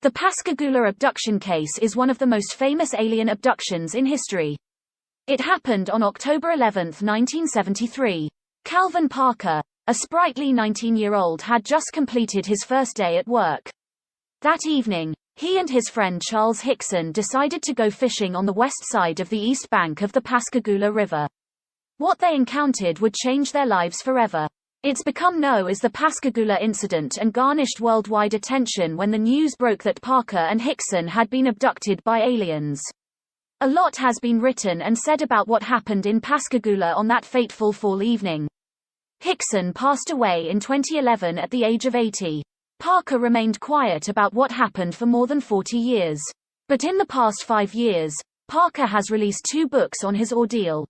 The Pascagoula Abduction case is one of the most famous alien abductions in history. It happened on October 11, 1973. Calvin Parker, a sprightly 19-year-old, had just completed his first day at work. That evening, he and his friend Charles Hickson decided to go fishing on the west side of the east bank of the Pascagoula River. What they encountered would change their lives forever. It's become known as the Pascagoula incident and garnered worldwide attention when the news broke that Parker and Hickson had been abducted by aliens. A lot has been written and said about what happened in Pascagoula on that fateful fall evening. Hickson passed away in 2011 at the age of 80. Parker remained quiet about what happened for more than 40 years. But in the past 5 years, Parker has released 2 books on his ordeal.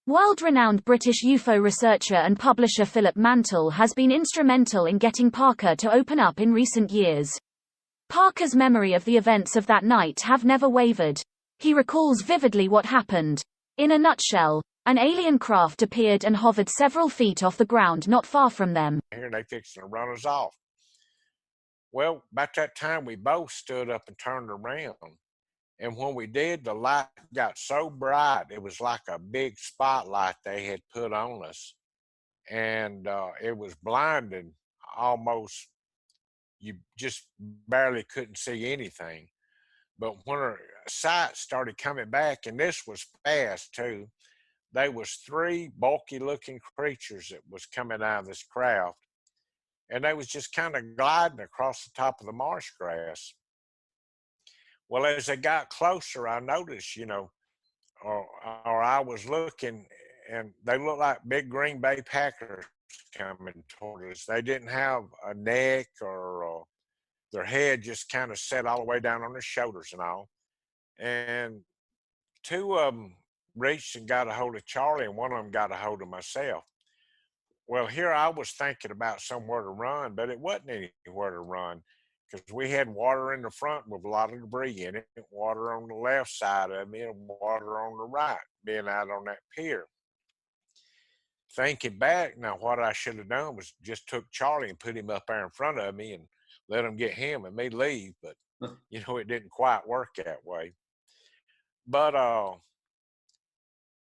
World-renowned British UFO researcher and publisher Philip Mantle has been instrumental in getting Parker to open up in recent years. Parker's memory of the events of that night have never wavered. He recalls vividly what happened. In a nutshell, an alien craft appeared and hovered several feet off the ground not far from them. Here they fixing to run us off. Well, about that time we both stood up and turned around. And when we did, the light got so bright, it was like a big spotlight they had put on us. And it was blinding, almost, you just barely couldn't see anything. But when our sight started coming back, and this was fast too, there was 3 bulky looking creatures that was coming out of this craft. And they was just kind of gliding across the top of the marsh grass. Well, as they got closer, I noticed, or I was looking, and they looked like big Green Bay Packers coming toward us. They didn't have a neck, or their head just kind of set all the way down on their shoulders and all. And 2 of them reached and got a hold of Charlie, and one of them got a hold of myself. Well, here I was thinking about somewhere to run, but it wasn't anywhere to run, because we had water in the front with a lot of debris in it, water on the left side of me and water on the right, being out on that pier. Thinking back, now what I should have done was just took Charlie and put him up there in front of me and let him get him and me leave, but it didn't quite work that way. But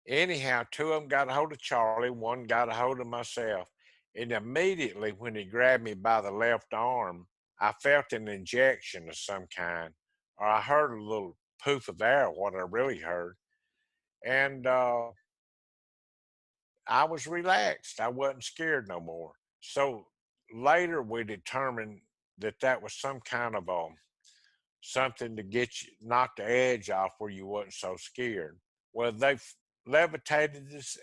anyhow, 2 of them got a hold of Charlie, 1 got a hold of myself, and immediately when he grabbed me by the left arm, I felt an injection of some kind, or I heard a little poof of air, what I really heard. And I was relaxed. I wasn't scared no more. So later we determined that that was some kind of something to get you, knock the edge off where you wasn't so scared. Well, they levitated us,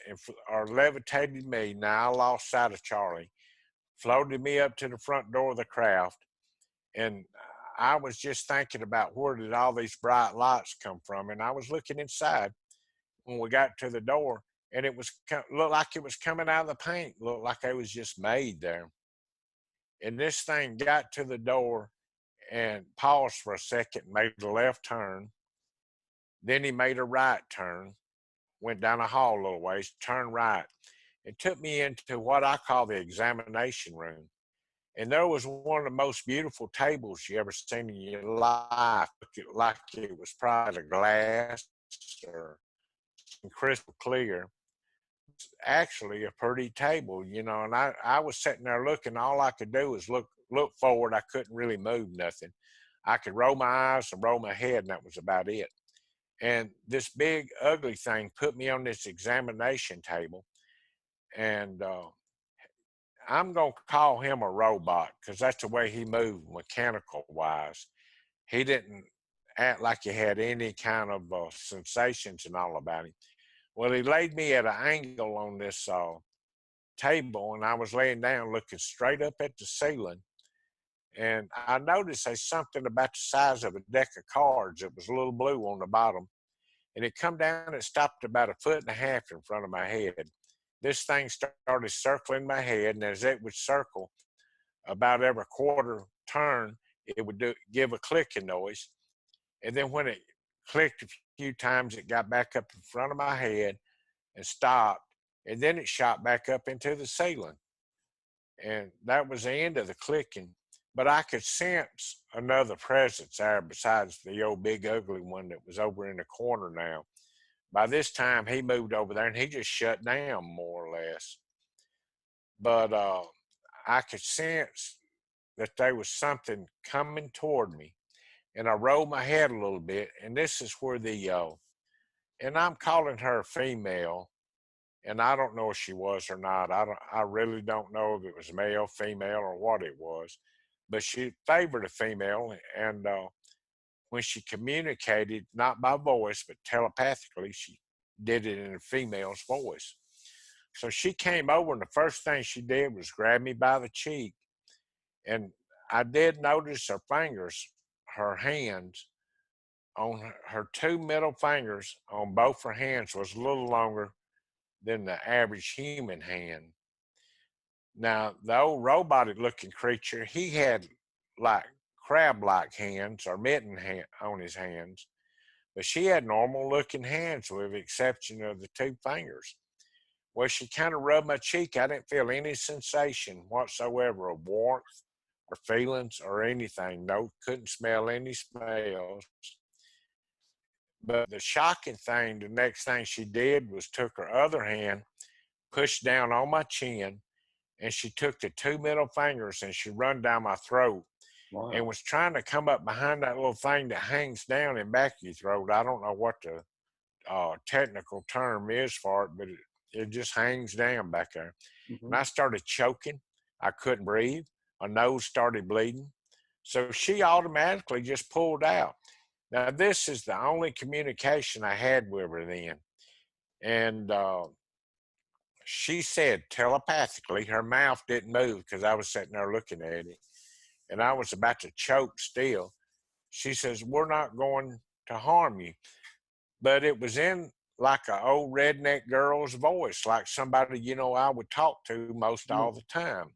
or levitated me. Now I lost sight of Charlie, floated me up to the front door of the craft. And I was just thinking about where did all these bright lights come from. And I was looking inside when we got to the door, and it was looked like it was coming out of the paint, looked like it was just made there. And this thing got to the door and paused for a second, made a left turn. Then he made a right turn, went down a hall a little ways, turned right, and took me into what I call the examination room. And there was one of the most beautiful tables you ever seen in your life. It like it was probably glass or crystal clear. It's actually a pretty table, and I was sitting there looking. All I could do was look forward. I couldn't really move nothing. I could roll my eyes and roll my head, and that was about it. And this big ugly thing put me on this examination table, and I'm going to call him a robot because that's the way he moved mechanical-wise. He didn't act like he had any kind of sensations and all about him. Well, he laid me at an angle on this table, and I was laying down looking straight up at the ceiling. And I noticed there's something about the size of a deck of cards. It was a little blue on the bottom. And it come down and stopped about 1.5 feet in front of my head. This thing started circling my head, and as it would circle, about every quarter turn, it would give a clicking noise. And then when it clicked a few times, it got back up in front of my head and stopped, and then it shot back up into the ceiling. And that was the end of the clicking. but I could sense another presence there besides the old big ugly one that was over in the corner now. By this time, he moved over there and he just shut down more or less. But I could sense that there was something coming toward me. And I rolled my head a little bit, and this is where and I'm calling her female, and I don't know if she was or not. I really don't know if it was male, female, or what it was, but she favored a female, and when she communicated, not by voice, but telepathically, she did it in a female's voice. So she came over, and the first thing she did was grab me by the cheek, and I did notice her fingers, her hands, on her two middle fingers on both her hands was a little longer than the average human hand. Now, the old robotic looking creature, he had like crab like hands or on his hands, but she had normal looking hands with the exception of the two fingers. Well, she kind of rubbed my cheek. I didn't feel any sensation whatsoever of warmth or feelings or anything. No, couldn't smell any smells. But the shocking thing, the next thing she did was took her other hand, pushed down on my chin, and she took the two middle fingers and she run down my throat. Wow. And was trying to come up behind that little thing that hangs down in back of your throat. I don't know what the technical term is for it, but it just hangs down back there. Mm-hmm. And I started choking. I couldn't breathe. My nose started bleeding. So she automatically just pulled out. Now, this is the only communication I had with her then. And she said telepathically, her mouth didn't move because I was sitting there looking at it. And I was about to choke still. She says, "We're not going to harm you." But it was in like an old redneck girl's voice, like somebody, I would talk to most all the time.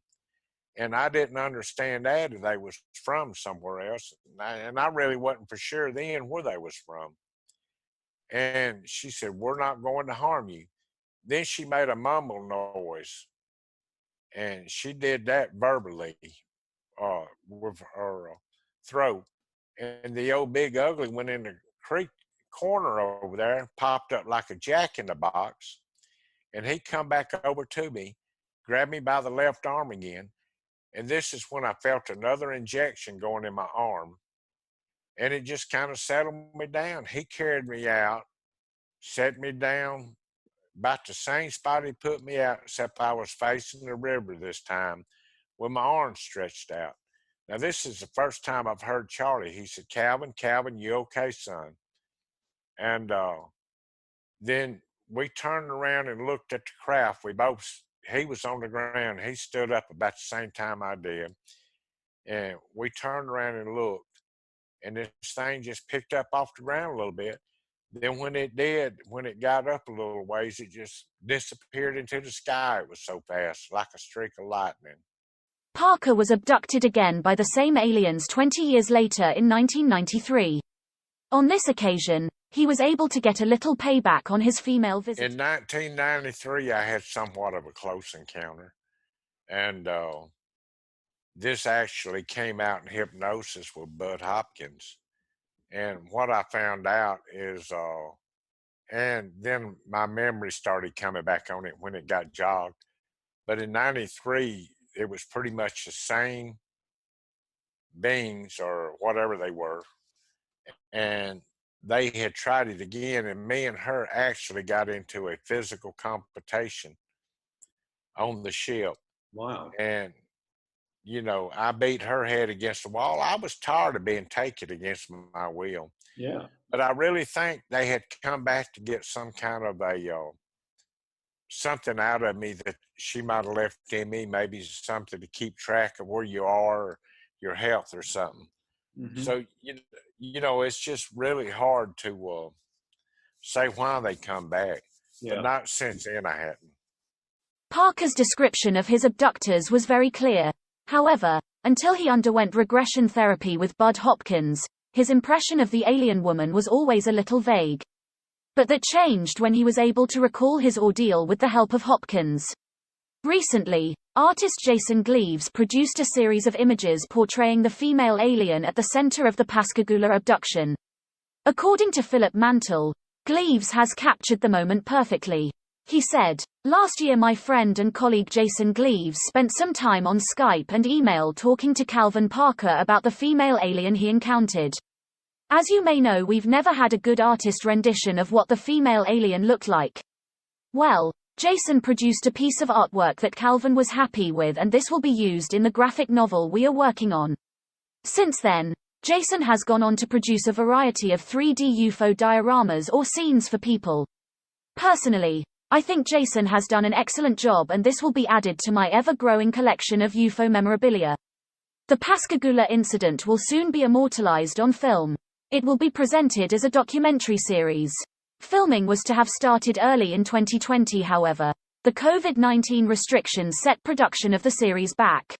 And I didn't understand that if they was from somewhere else. And I really wasn't for sure then where they was from. And she said, "We're not going to harm you." Then she made a mumble noise. And she did that verbally with her throat. And the old big ugly went in the creek corner over there, popped up like a jack in the box. And he come back over to me, grabbed me by the left arm again. And this is when I felt another injection going in my arm. And it just kind of settled me down. He carried me out, set me down about the same spot he put me out, except I was facing the river this time with my arms stretched out. Now, this is the first time I've heard Charlie. He said, Calvin, you okay, son?" And then we turned around and looked at the craft. He was on the ground. He stood up about the same time I did. And we turned around and looked. And this thing just picked up off the ground a little bit. Then when it got up a little ways, it just disappeared into the sky. It was so fast, like a streak of lightning. Parker was abducted again by the same aliens 20 years later in 1993. On this occasion, he was able to get a little payback on his female visitor. In 1993, I had somewhat of a close encounter. And this actually came out in hypnosis with Bud Hopkins. And what I found out is, and then my memory started coming back on it when it got jogged. But in 93, it was pretty much the same beings or whatever they were. And they had tried it again, and me and her actually got into a physical competition on the ship. Wow. And, I beat her head against the wall. I was tired of being taken against my will. Yeah. But I really think they had come back to get some kind of something out of me that she might have left in me, maybe something to keep track of where you are, or your health or something. Mm-hmm. So, it's just really hard to say why they come back. Yeah. But not since then I hadn't. Parker's description of his abductors was very clear. However, until he underwent regression therapy with Bud Hopkins, his impression of the alien woman was always a little vague. But that changed when he was able to recall his ordeal with the help of Hopkins. Recently, artist Jason Gleaves produced a series of images portraying the female alien at the center of the Pascagoula abduction. According to Philip Mantle, Gleaves has captured the moment perfectly. He said, "Last year my friend and colleague Jason Gleaves spent some time on Skype and email talking to Calvin Parker about the female alien he encountered. As you may know, we've never had a good artist rendition of what the female alien looked like. Well, Jason produced a piece of artwork that Calvin was happy with, and this will be used in the graphic novel we are working on." Since then, Jason has gone on to produce a variety of 3D UFO dioramas or scenes for people. Personally, I think Jason has done an excellent job, and this will be added to my ever-growing collection of UFO memorabilia. The Pascagoula incident will soon be immortalized on film. It will be presented as a documentary series. Filming was to have started early in 2020, however. The COVID-19 restrictions set production of the series back.